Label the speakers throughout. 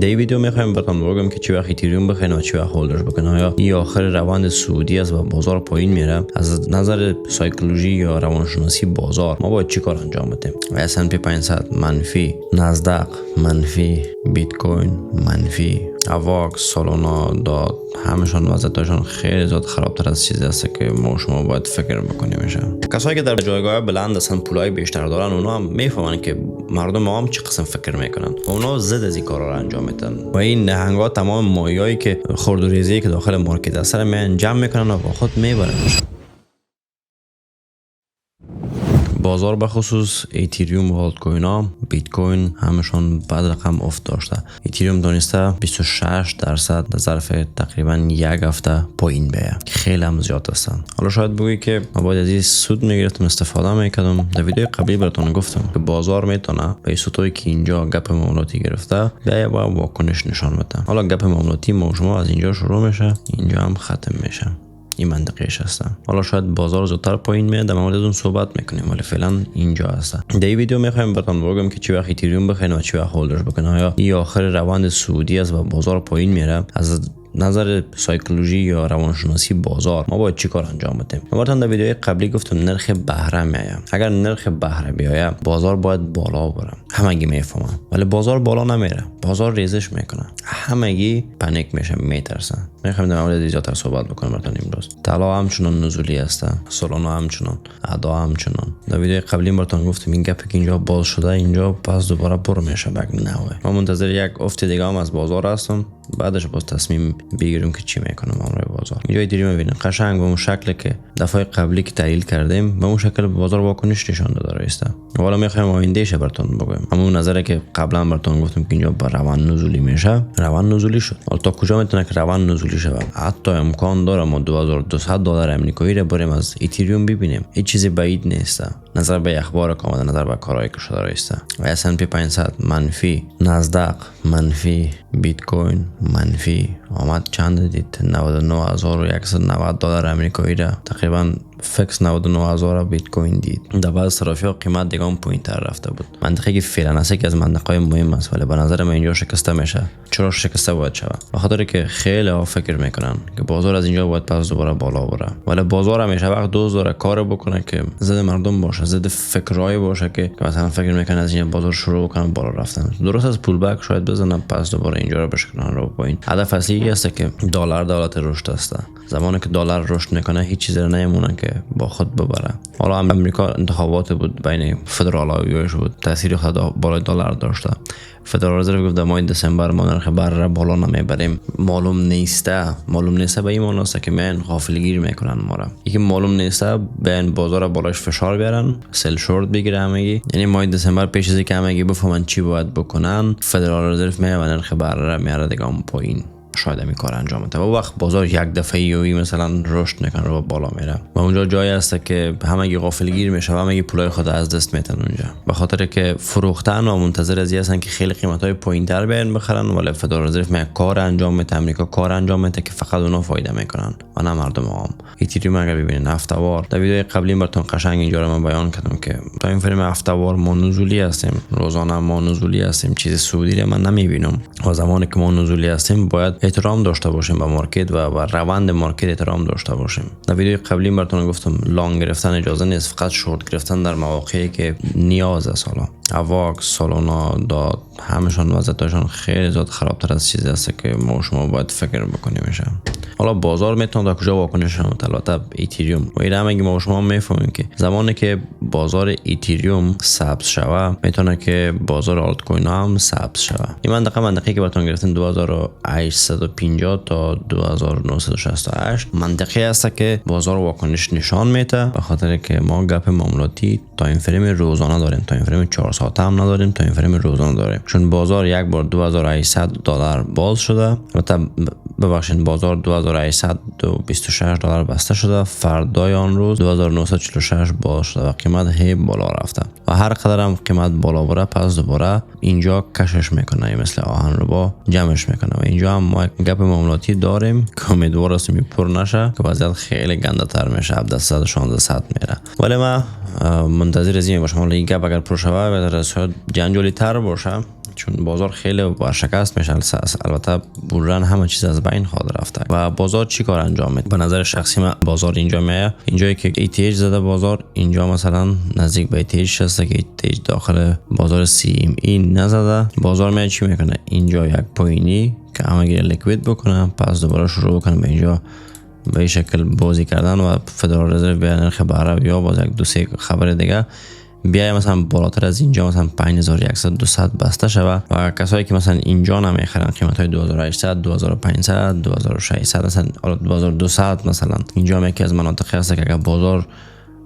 Speaker 1: در این ویدیو میخوایم براتون بگم که چی وقت اتریوم بخرین و چی وقت هولدرش بکنین. آیا این آخر روند صعودی است و بازار پایین میره؟ از نظر سایکولوژی یا روانشناسی بازار ما باید چی کار انجام بدیم؟ S&P 500 منفی، نزدق منفی، بیت کوین منفی، اواکس، سولانا، داد، همشون وضعیتشون خیلی زیاد خرابتر از چیزی است که ما شما باید فکر بکنیم. میشه کسایی که در جایگاه بلند هستن، پولای بیشتر دارن، اونا هم میفهمن که مردم ما هم چه قسم فکر میکنن و اونا ضد از این کارا رو انجام میدن و این نهنگا تمام مایه‌ای که خرد و ریزی که داخل مارکت هست رو جمع میکنن و با خود میبرن. بازار به خصوص اتریوم و آلت کوین ها، بیت کوین همشون بعد رقم افت داشته. اتریوم دانسته 26% در ظرف تقریبا یک هفته پایین بیه، خیلی هم زیاد هستن. حالا شاید بگویی که ما باید از این سود میگرفتم، استفاده میکردم. در ویدیو قبلی براتون گفتم که بازار میتونه به این سودایی که اینجا گپ معاملاتی گرفته بیایه با واکنش نشان بده. حالا گپ معاملاتی ما شما از اینجا شروع میشه، اینجا هم ختم میشه. این منطقیش هستن. حالا شاید بازار زودتر پایین میاد، در مورد اون صحبت میکنیم، ولی فعلا اینجا هستن. در این ویدیو میخوایم براتون بگم که چی وقت اتریوم بخرین و چی وقت هولدرش بکنین. آیا این آخر روند صعودی است و بازار پایین میره؟ از نظر سایکولوژی یا روانشناسی بازار ما باید چی کار انجام بدیم؟ براتون در ویدیوی قبلی گفتم نرخ بهره میاد. اگر نرخ بهره بیاید بازار باید بالا بره. همگی میفهمن، ولی بازار بالا نمیره، بازار ریزش میکنه، همگی پنیک میشه، میترسن. میخوایم در مورد زیادتر صحبت بکنیم براتون امروز. طلا همچنان نزولی هست، سولانا همچنان، ادا همچنان. در ویدیوی قبلی براتون گفتم این گپ که اینجا باز شده، اینجا پس دوباره پر میشه بک نوه. ما منتظر یک افت دیگه هم از بازار هستم، بعدش باز تصمیم بگیریم که چی میکنم امروز بازار. اینجا اتریوم میبینیم قشنگ به اون شکلی که دفعه قبلی که تحلیل کردیم به اون شکل بازار واکنش نشون داده است. حالا میخوایم آیندهش براتون بگم. همون نظری که قبلا براتون گفتم که اینجا با روند نزولی میشه، روند نزولی شد. حالا تا کجا میتونه که روند نزولی شه؟ حتی امکان داره ما $2200 آمریکایی رو بریم از اتریوم ببینیم. هیچ چیزی بعید نیست نظر به اخبار که آمده، نظر به کارهایی که شده است. و S&P 500 منفی، نزدق منفی، بیت کوین منفی. آمد چند دید؟ $99,190 آمریکایی را تقریبا فکس 99,000 بیت کوین دید. در بعض صرافی‌ها قیمت دیگه هم پایین تر رفته بود. منطقه که فعلا است که از منطقه‌های مهم است، ولی به نظر من اینجا شکسته میشه. چرا شکسته باید شود؟ به خاطر که خیلی ها فکر میکنن که بازار از اینجا باید پس دوباره بالا بره، ولی بازار همیشه وقت دوزاره کار بکنه که ضد مردم باشه، ضد فکرای باشه که مثلا فکر میکنن از اینجا بازار شروع کنه بالا رفتن. درست از پول بک شاید بزنن، پس دوباره اینجا رو بشکنن رو پایین. هدف اصلی است که دلار دولت رشد است. زمانی که دلار رشد میکنه هیچ چیزی نمیمونه که با خود ببره. حالا امریکا انتخابات بود، بین فدرال ها یویش بود، تاثیر خود بالای دلار داشته. فدرال رزرو گفت در ماه دسامبر ما نرخ بهره بالا نمیبریم. معلوم نیست به این معنی است که من غافلگیر میکنن ما را. یکی معلوم نیست بین بازار بالاش فشار بیارن، سل شورت بگیره همگی. یعنی ماه دسامبر پیش از اینکه همگی بفهمن چی باید بکنن، فدرال رزرو میاد و نرخ بهره میاره دیگه اون پایین. شاید این کار انجام بده. و وقت بازار یک دفعه یوی مثلا رشد میکنه رو بالا میره و اونجا جایی هست که همگی غافلگیر میشه و همگی پولای خود از دست میدن اونجا، به خاطر که فروختن و منتظر از این هستن که خیلی قیمتای پایینتر بیان بخرن، ولی فدرال رزرو میاد کار انجام میده، امریکا کار انجام میده که فقط اونا فایده میکنن و نه مردم عام. اتریوم اگر ببینید هفته‌وار، در ویدیو قبلی براتون قشنگ اینجا رو من بیان کردم که تا این فریم هفته‌وار ما نزولی هستیم، روزانه ما نزولی هستیم، چیز سعودی رو من نمیبینم. و زمانی که ما نزولی هستیم باید احترام داشته باشیم به مارکت و روند مارکت احترام داشته باشیم. در ویدیو قبلی براتون گفتم لانگ گرفتن اجازه نیست، فقط شورت گرفتن در مواقعی که نیاز است. حالا اواکس، سولانا، داد، همشون وضعیتشون خیلی زیاد خرابتر از چیزی است که ما شما باید فکر بکنیم. میشه حالا بازار میتونه تا کجا واکنش کنه؟ البته اتریوم و اینا میگه ما شما میفهمیم که زمانی که بازار اتریوم سبز شوه میتونه که بازار آلت کوین هم سبز شوه. این منطقه که براتون گرفتن 2850 تا 2968 منطقه است که بازار واکنش نشان میده، به خاطر که ما گپ معاملاتی تا این فریم روزانه داریم، تا این فریم 4 ساعته هم نداریم، تا این فریم روزانه داریم. چون بازار یک بار $2800 باز شده، البته ببخشید بازار $2826 بسته شده، فردای آن روز 2946 باز شده و قیمت هی بالا رفته و هر قدر هم قیمت بالا بره پس دوباره اینجا کشش میکنه، مثل آهن رو با جمعش میکنه و اینجا هم ما گپ معاملاتی داریم که امیدوار هستیم پر نشه که وضعیت خیلی گنده تر میشه، 1700 میره. ولی ما منتظر از این باشم حالا این گپ اگر پر شود و شاید جنجالی تر باشه چون بازار خیلی ورشکست میشه. البته بولرن همه چیز از بین خواهد رفته. و بازار چی کار انجام میده؟ به نظر شخصی من بازار اینجا میاد، اینجایی که ایتیج زده بازار، اینجا مثلا نزدیک به ایتیج هست که ایتیج داخل بازار CME نزده، بازار میاد چی میکنه؟ اینجا یک پوینی که همه لیکوید بکنه، پس دوباره شروع بکنه به اینجا به این شکل بازی کردن و فدرال رزرو به نرخ بهره یا باز یک دو سه خبر دیگه بیای مثلا بالاتر از اینجا مثلا 5100 200 بسته شوه و کسایی که مثلا اینجا نمیخرن قیمت های 2800 2500 2600 مثلا 2200 مثلا اینجا یکی از مناطق هست که اگر بازار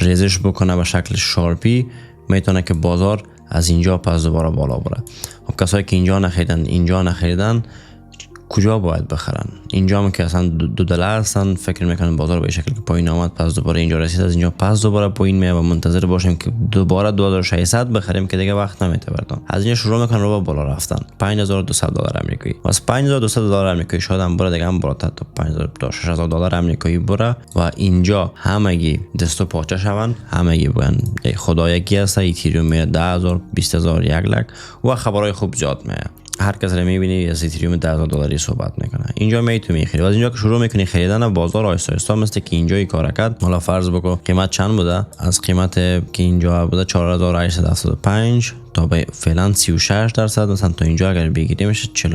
Speaker 1: ریزش بکنه به شکل شارپی میتونه که بازار از اینجا پس دوباره بالا بره. خب کسایی که اینجا نخریدن کجا باید بخرن؟ اینجا هم که اصلا $2 هستن، فکر میکنن بازار به شکلی که پایین آمد پس دوباره اینجا رسید، از اینجا پس دوباره پایین میاد و منتظر باشیم که دوباره 2600 بخریم که دیگه وقت نمیته براتون. از اینجا شروع میکنن رو بالا رفتن $5200 آمریکایی. واسه $5200 آمریکایی شاید هم بره دیگه هم بالاتر تا 5000 تا $6000 آمریکایی بره و اینجا همگی دست و پاچه شون، همگی بگن خدا یکی هست، ایتریوم میاد 10000 20000 1 لک و خبرای خوب زیاد میاد. هر کس رو میبینی از ایتریوم $10000 صحبت میکنه. اینجا میتونی میخری. از اینجا که شروع میکنی خریدن بازار آهسته آهسته مثل که اینجای کار کرد. حالا فرض بکن قیمت چند بوده؟ از قیمت که اینجا بوده 4875 تا به فعلا 36% مثلا تا اینجا اگر بگیریم میشه 45%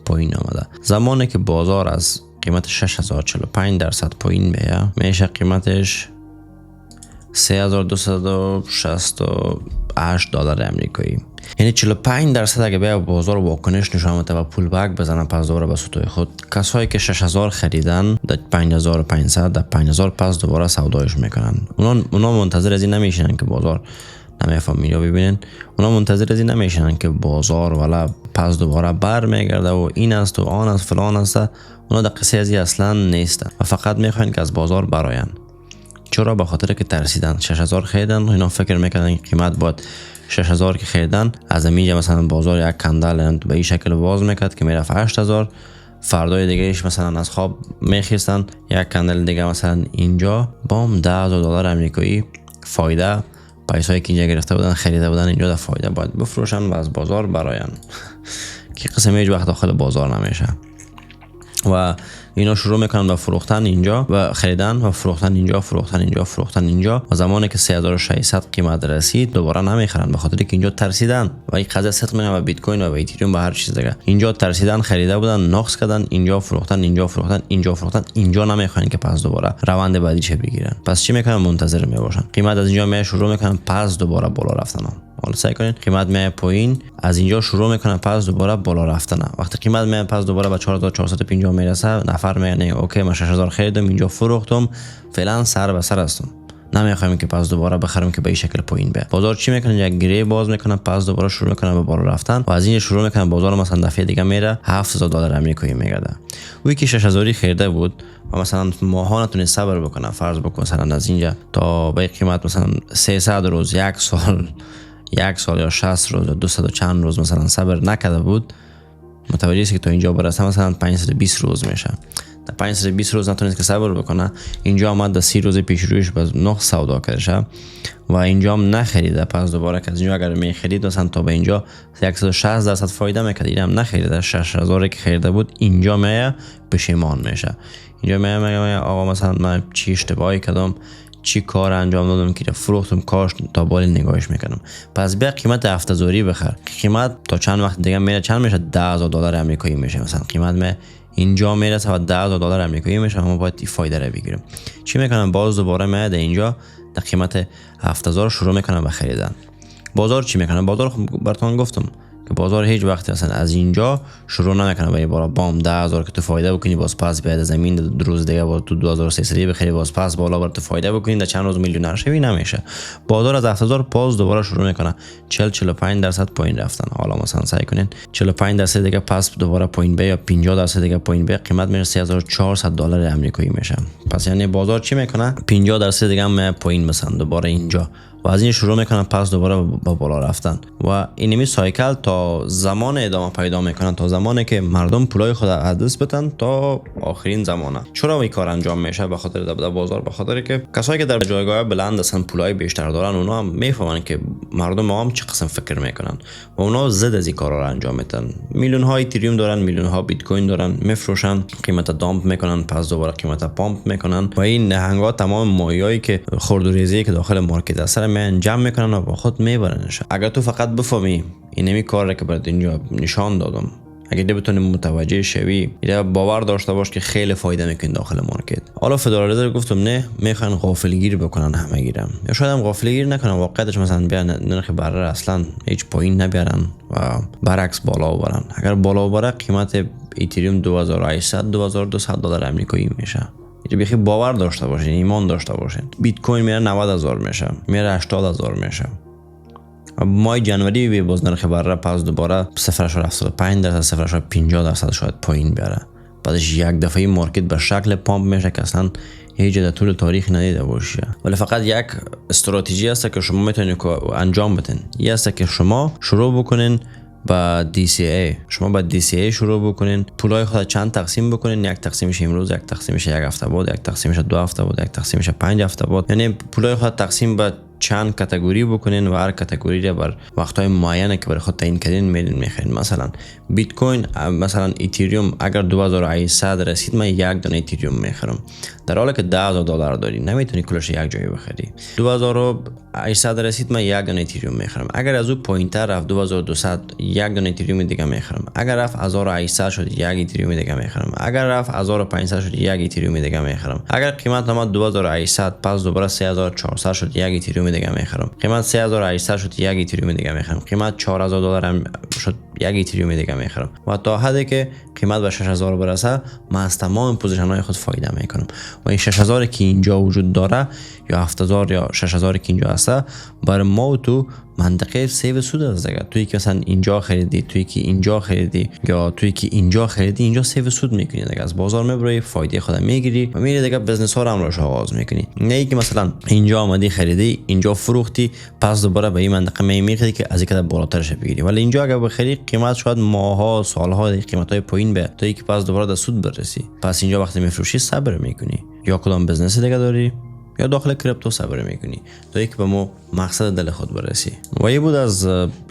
Speaker 1: پایین آمده. زمانی که بازار از قیمت 6000 45% پایین میاد میشه قیمتش $3268 آمریکایی. یعنی 45% اگه بیا بازار واکنش نشون بده و پول بک بزنن پس دوباره به سطوح خود، کسایی که 6000 خریدن در 5500 در 5000 پس دوباره سودایش میکنن. اونا منتظر از این نمیشنن که بازار نمیفهمین یا ببینن، اونا منتظر از این نمیشنن که بازار والا پس دوباره بر میگرده و این است و آن است فلان است. اونا در قصه ازی اصلا نیستن و فقط میخوان که از بازار براین. چرا؟ به خاطر که ترسیدن 6000 خریدن، اینا فکر میکنن قیمت باید 6000 که خریدن از اینجا مثلا بازار یک کندل به این شکل باز میکرد که میرفت 8000، فردای دیگهش مثلا از خواب میخیستن یک کندل دیگه مثلا اینجا بام $10000 آمریکایی فایده، پیسایی که اینجا گرفته بودن خریده بودن اینجا در فایده باید بفروشن و از بازار براین که قسم هیچ وقت داخل بازار نمیشه. و اینا شروع میکنن به فروختن اینجا و خریدن و فروختن اینجا فروختن اینجا و زمانی که 3600 قیمت رسید دوباره نمیخرن به خاطر که اینجا ترسیدن و این قضیه صدق میگم و بیت کوین و ایتریوم و هر چیز دیگه. اینجا ترسیدن خریده بودن نقص کردن، اینجا فروختن اینجا نمیخوان که پس دوباره روند بعدی چه بگیرن. پس چی میکنن؟ منتظر میباشن. قیمت از اینجا میاد شروع میکنن پس دوباره بالا رفتن. حالا سعی کنین قیمت میاد پایین، از اینجا شروع میکنه پس دوباره بالا رفتن. وقتی قیمت میاد پس دوباره به 4450 میرسه، نفر میگه اوکی من 6000 خریدم اینجا فروختم، فعلا سر به سر هستم، نمیخوایم که پس دوباره بخرم که به این شکل پایین بیاد. بازار چی میکنه؟ یک گره باز میکنه پس دوباره شروع میکنه به بالا رفتن و از اینجا شروع میکنه بازار مثلا دفعه دیگه میره $7000 آمریکایی میگرده. وی که 6000 خریده بود و مثلا ماها نتونه صبر بکنه، فرض بکن مثلا از اینجا تا به قیمت مثلا 300 روز، یک سال یا 60 روز یا 200 و چند روز مثلا صبر نکرده بود، متوجه است که تا اینجا برسه مثلا 520 روز میشه. در 520 روز نتونست که صبر بکنه، اینجا آمد در 30 روز پیش رویش باز نخ سودا کرده و اینجا هم نخریده. پس دوباره که از اینجا اگر میخرید مثلا تا به اینجا 160% فایده میکرد، این هم نخریده. 6000 که خریده بود اینجا میه پشیمان میشه. اینجا میگه آقا مثلا من چی اشتباهی کردم، چی کار انجام دادم که فروختم، کاش تا بالا نگاهش میکنم. پس بیا قیمت هفته‌زوری بخر. قیمت تا چند وقت دیگه میره چند میشه؟ $10000 آمریکایی میشه. مثلا قیمت می اینجا میرسه و $10000 آمریکایی میشه، اما باید فایده رو بگیریم. چی میکنم؟ باز دوباره میاد اینجا در قیمت 7000 شروع میکنم به خریدن. بازار چی میکنه؟ بازار براتون گفتم که بازار هیچ وقت اصلا از اینجا شروع نمیکنه به بالا بام 10000 که تو فایده بکنی باز پس بیاد زمین دو روز دیگه با تو 2300 بخری باز پس بالا بر تو فایده بکنی در چند روز میلیونر شوی نمیشه. بازار از 7000 باز دوباره شروع میکنه 40-45% پایین رفتن. حالا مثلا سعی کنین 45% دیگه پس دوباره پایین به یا 50% دیگه پایین به، قیمت میشه $3400 آمریکایی میشه. پس یعنی بازار چی میکنه؟ 50% دیگه هم پایین مثلا دوباره اینجا و و از این شروع میکنن پس دوباره با بالا رفتن و اینمی سایکل تا زمان ادامه پیدا میکنن، تا زمانی که مردم پولای خود از دست بدن تا آخرین زمانه. چرا این کار انجام میشه؟ به خاطر در بازار، به خاطر که کسایی که در جایگاه بلند هستن پولای بیشتر دارن، اونا هم میفهمن که مردم هم چه قسم فکر میکنن و اونا ضد از این کارا رو انجام میدن. میلیون ها اتریوم دارن، میلیون ها بیت کوین دارن، میفروشن، قیمت دامپ میکنن، پس دوباره قیمت پامپ میکنن و این نهنگا تمام مایه‌ای که خرد و ریزی که داخل مارکت اثر میان جمع میکنن و با خود میبرنش. اگر تو فقط بفهمی اینمی کاری که برات اینجا نشان دادم، اگه بتونی متوجه شوی، یا باور داشته باش که خیلی فایده میکنه داخل مارکت. حالا فدرال رزرو گفتم نه، میخوان غافلگیر بکنن همه گیرم، یا شاید هم غافلگیر نکنن، واقعیتش مثلا بیان نرخ بره اصلا هیچ پایین نبرن و برعکس بالا برن. اگر بالا بره قیمت اتریوم 2800 2200 دلار آمریکایی میشه. اینجا بخی باور داشته باشین، ایمان داشته باشین. بیت کوین میره 90000 میشه، میره 80000 میشه. ماه جنوری باز نرخ بره پس دوباره 0.75% 0.50% شاید پایین بیاره. بعدش یک دفعه مارکت به شکل پامپ میشه که اصلا هیچ در طول تاریخ ندیده باشه. ولی فقط یک استراتژی هست که شما میتونید انجام بدین. این هست که شما شروع بکنین با DCA. شما با DCA شروع بکنین، پولای خود چند تقسیم بکنین، یک تقسیمش امروز، یک تقسیمش یک هفته بعد، یک تقسیمش 2 هفته بعد، یک تقسیمش 5 هفته بعد. یعنی پولای خود تقسیم به چند کاتگوری بکنین و هر کاتگوری را بر وقت‌های معینه که برای خود تعیین کردین میخرین. مثلا بیت کوین، مثلا اتریوم اگر 2800 رسید من یک دونه اتریوم میخرم، در حالی که 10000 دلار داری نمیتونی کلش یک جایی بخری. 2800 رسید من یک دونه اتریوم میخرم. اگر از او پوینتر رفت 2200 یک دونه اتریوم دیگه میخرم. اگر رفت 1800 شد یک اتریوم دیگه میخرم. اگر رفت 1500 شد یک اتریوم دیگه میخرم. اگر قیمت اومد 2800 پس دوباره 3400 شد یک اتریوم دیگه میخرم. قیمت 3800 شد یک اتریوم دیگه میخرم. قیمت 4000 دلار هم شد یک اتریوم دیگه میخرم. و تا حدی که قیمت به 6000 برسه من از تمام پوزیشن های خود فایده میکنم. و این 6000 که اینجا وجود داره یا 7000 یا 6000 که اینجا هست، برای ما و تو منطقه سیو سود است دیگه. توی که مثلا اینجا خریدی، توی که اینجا خریدی یا توی که اینجا خریدی، اینجا سیو سود میکنی دیگه. از بازار میبری، فایده خودت میگیری و میری دیگه بزنس ها رو هم روش آغاز میکنی. نه اینکه مثلا اینجا آمدی خریدی، اینجا فروختی، پس دوباره به این منطقه میخری که از اینکه بالاترش بگیری. ولی اینجا اگه بخری قیمت شاید ماها سالها قیمتای پایین به تا اینکه پس دوباره در سود برسی. پس اینجا وقتی میفروشی صبر میکنی، یا کدام بزنس دیگه داری یا داخل کریپتو صبر میکنی تا اینکه به ما مقصد دل خود برسی. و این بود از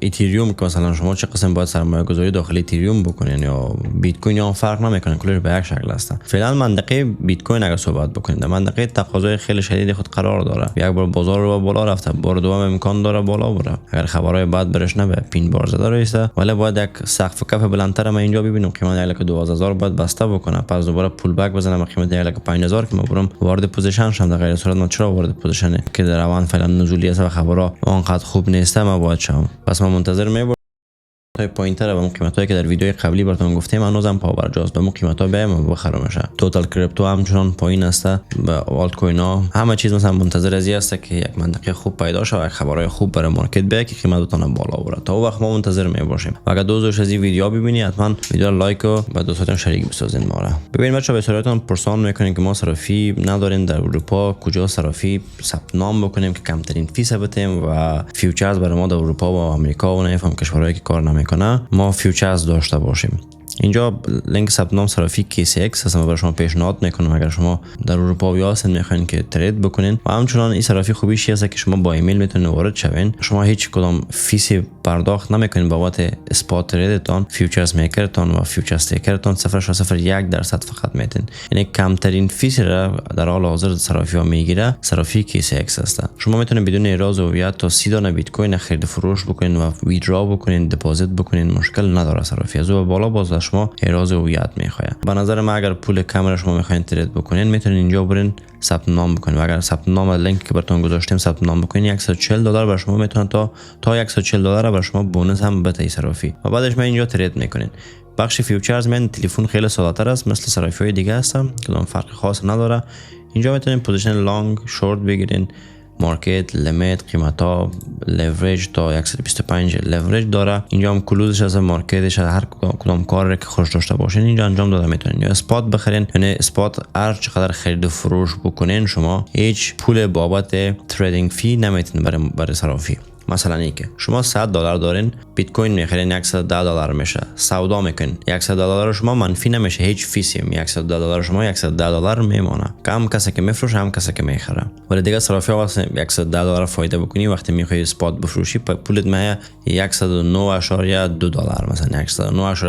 Speaker 1: اتریوم که مثلا شما چه قسم باید سرمایه گذاری داخل اتریوم بکنین یا بیت کوین، یا فرق نمیکنه، کلش به یک شکل هستن. فعلا منطقه بیت کوین اگر صحبت بکنید، در منطقه تقاضای خیلی شدید خود قرار داره. یک بار بازار رو بالا رفته، بار دوم امکان داره بالا بره. اگر خبرهای بعد برش نبه پین بار زده رسیده، ولی باید یک سقف کف بلندتر ما اینجا ببینیم. قیمت 12000 باید بسته بکنه، پس دوباره پول بک بزنم قیمت 5000 که ما برم وارد پوزیشن شم. در غیر صورت ما چرا وارد پوزیشنه که در روان فعلا نزولی است و خبرها آنقدر خوب نیست ما باید شم. پس ما منتظر میباشیم تا پوینتر و اون قیمتایی که در ویدیوی قبلی براتون گفتم هنوزم پاورجاست، به اون قیمتا بیایم و بخرمش. توتال کریپتو همچنان پایین است، به آلت کوین ها همه چیز مثلا منتظر ازی است که یک منطقه خوب پیدا شه و خبرهای خوب برای مارکت بیاد که قیمت بتونه بالا بره. تا اون وقت ما منتظر میباشیم. و اگر دوستش از این ویدیو ببینی حتما ویدیو رو لایک و با دوستاتون شریک بسازین ما را. ببینید بچه‌ها، به صورتتون پرسان میکنین که ما صرافی نداریم در اروپا، کجا صرافی ثبت نام بکنیم که کمترین فی ثبتیم و فیوچرز برای ما در اروپا و آمریکا و نمیفهم کشورهایی که کار نمیکنه ما فیوچرز داشته باشیم. اینجا لینک ثبت نام صرافی KCX هست. ما برای شما پیشنهاد میکنم اگر شما در اروپا یا هستین میخواین که ترید بکنین و همچنان این صرافی خوبیش هست که شما با ایمیل میتونید وارد شوین. شما هیچ کدام فیسی پرداخت نمیکنین بابت اسپات تریدتون، فیوچرز میکرتون و فیوچرز تیکرتون 0.01% فقط میتین. یعنی کمترین فیسی را در حال حاضر صرافی ها میگیره صرافی KCX هست. شما میتونید بدون اعراض هویت تا 30 دانه بیت کوین خرید فروش بکنین و ویدرا بکنین، دپوزیت بکنین، مشکل نداره صرافی. از او بالا باز شما اعراض هویت میخواد. به نظر من اگر پول کم را شما میخواین ترید بکنین میتونین اینجا برین ثبت نام بکنین و اگر ثبت نام لینک که براتون گذاشتیم ثبت نام بکنین $140 برای شما میتونه تا $140 برای شما بونس هم بده صرافی و بعدش من اینجا ترید میکنین. بخش فیوچرز من تلفن خیلی ساده‌تر است، مثل صرافی‌های دیگه هستم، کدام فرق خاص نداره. اینجا میتونین پوزیشن لانگ شورت بگیرین مارکت، لیمیت، قیمت ها، لیوریج تا 125 لیوریج داره. اینجا هم کلوزش از مارکتش، هر کدام کاری که خوش داشته باشین اینجا انجام داده میتونین. یا اسپات بخرین، یعنی اسپات هر چقدر خرید و فروش بکنین شما هیچ پول بابت تریدینگ فی نمیتونین برای صرافی. مثلا اینکه شما $100 دارین، بیت کوین میخرین $110 میشه، سودا میکنین $110 شما منفی نمیشه، هیچ فیسی. $110 شما $110 میمونه. هم کسی که میفروشه هم کسی که میخره. ولی دیگه صرافی واسه $110 فایده بکنی وقتی میخوای اسپات بفروشی پولت میاد $109.2 مثلا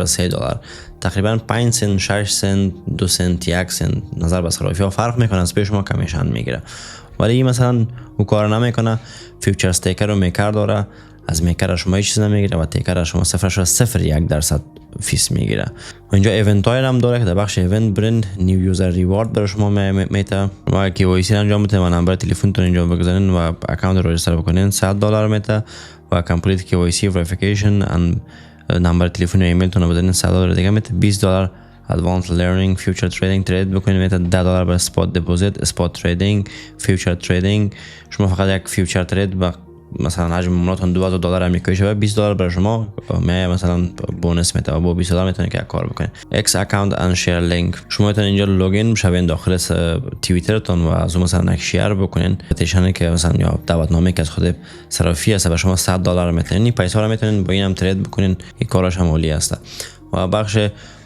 Speaker 1: $109.3 تقریبا 5 سنت 6 سنت 2 سنت 1 سنت نظر به صرافی ها فرق میکنه، از پیش شما کمیشن میگیره. ولی مثلا او کار نمیکنه، فیوچر استیکر رو میکر داره، از میکر شما هیچ چیز نمیگیره و تیکر شما 0.01% فیس میگیره. و اینجا ایونت های هم داره که در بخش ایونت برند نیو یوزر ریوارد برای شما میته. شما KYC انجام میده و نمبر تلفنتون اینجا بگذارین و اکانت رو رجیستر بکنین $100 میته و کامپلیت KYC وریفیکیشن and نمبر تلفن و ایمیل تون رو بدین $100 دیگه میته. $20 Advanced Learning Future Trading ترید بکنید میته. $10 برای اسپات دپوزیت، اسپات تریدینگ، فیوچر تریدینگ. شما فقط یک فیوچر ترید با مثلا حجم معاملاتون $2000 آمریکایی شده، $20 برای شما میای مثلا بونس میته و با $20 میتونید که کار بکنید. X account and share link. شما میتونید اینجا لوگین بشین داخل توییترتون و از اون مثلا یک شیر بکنین پتیشنی که مثلا یا دعوتنامه که از خود صرافی هست به شما $100 میتونین پیسه رو میتونین با اینم ترید بکنین. این کاراش هم عالی است. و بخش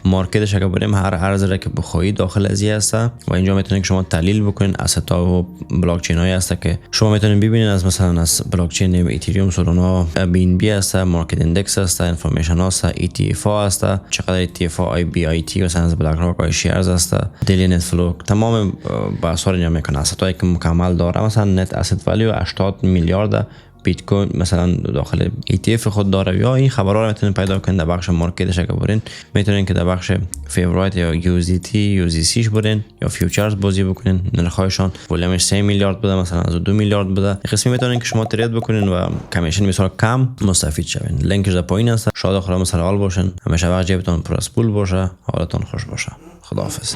Speaker 1: مارکتش اگه بریم هر ارز را که بخواید داخل ازی هست و اینجا میتونید شما تحلیل بکنین اسست ها و بلاک چین های هست که شما میتونید ببینید از مثلا از بلاک چین ایتریوم، سولانا، بی ان بی هست، مارکت ایندکس هست، انفورمیشن هست، ETF ها هست، چقدر ETF ها آی بی آی تی مثلا از بلاک راک های شیرز هست، دیلی نت فلو، تمام بحث ها رو اینجا میکنه. اسست هایی که مکمل داره مثلا نت اسست ولیو 80 میلیارد بیت کوین مثلا داخل ETF خود داره. یا این خبرها رو میتونید پیدا کنید در بخش مارکتش اگه برین. میتونید که در بخش فیورایت یا USDT USDC برین یا فیوچرز بازی بکنین، نرخ‌هایشان ولومش 3 میلیارد بوده مثلا از 2 میلیارد بوده. این قسمی میتونید که شما ترید بکنین و کمیشن بسیار کم مستفید شوین. لینکش در پایین است. شاد و خرم سر حال باشین، همیشه وقت جیبتون پر از پول باشه، حالتون خوش باشه. خداحافظ.